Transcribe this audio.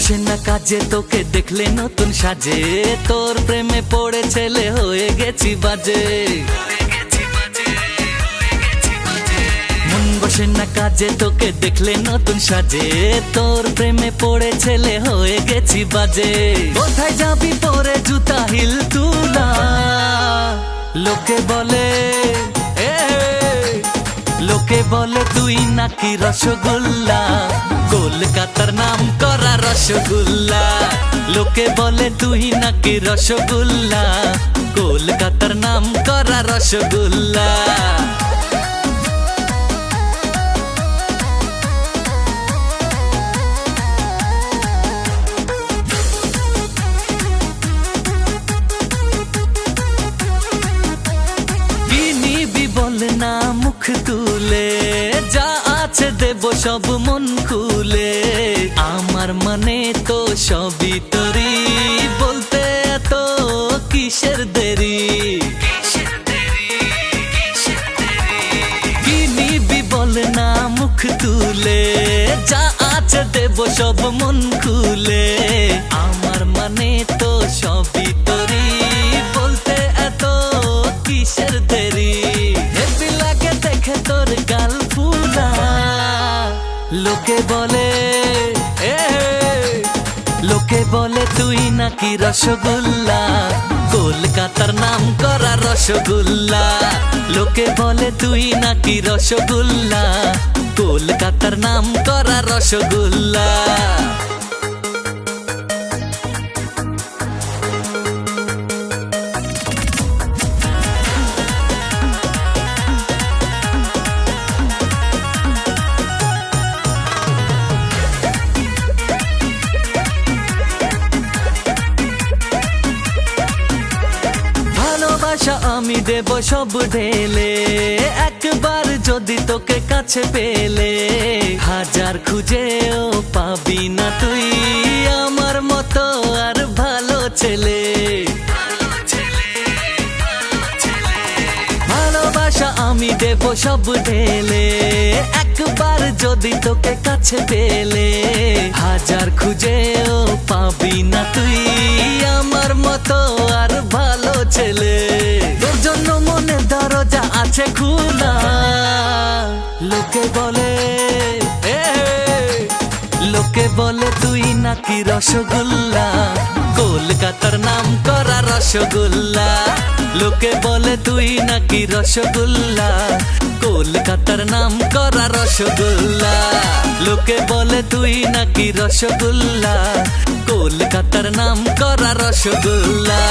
বসে না কাজে তোকে দেখলে নতুন সাজে, তোর প্রেমে পড়ে ছেলে হয়ে গেছি বাজে। মন বসে না কাজে তোকে দেখলে নতুন সাজে, তোর প্রেমে পড়ে ছেলে হয়ে গেছি বাজে। কোথায় যাবি পরে জুতা হিল তুলা, লোকে বলে লোকে বলে তুই নাকি রসগোল্লা, কলকাতার নাম করা রসগোল্লা। লোকে বলে তুই নাকি রসগোল্লা, কলকাতার নাম করা রসগোল্লা। না মুখ তুলে যা আছে দেব সব মন খুলে, আমার মানে তো সবই তোরি, বলতে এত কিসের দেরি। কি নিবি বল না মুখ তুলে, যা আছে দেব সব মন খুলে, আমার মানে তো সবই তোরি, বলতে এত কিসের দেরি। তোর গাল ফুলা, লোকে বলে লোকে বলে তুই নাকি রসগোল্লা, কলকাতার নাম করা রসগোল্লা। লোকে বলে তুই নাকি রসগোল্লা, কলকাতার নাম করা রসগোল্লা। আমি দেব সব ঢেলে, একবার যদি তোকে কাছে পেলে, হাজার খুঁজেও পাবি না তুই আমার মতো আর ভালো ছেলে। ভালোবাসা আমি দেব সব ঢেলে, একবার যদি তোকে কাছে পেলে, হাজার খুঁজেও পাবি না তুই আমার মতো আর ভালো ছেলে। তোর জন্য মনে দরজা আছে খোলা, লোকে বলে লোকে বলে তুই নাকি রসগোল্লা, কলকাতার নাম করা রসগোল্লা। লোকে বলে তুই নাকি রসগোল্লা, কলকাতার নাম করা রসগোল্লা। লোকে বলে তুই নাকি রসগোল্লা, কলকাতার নাম করা রসগোল্লা।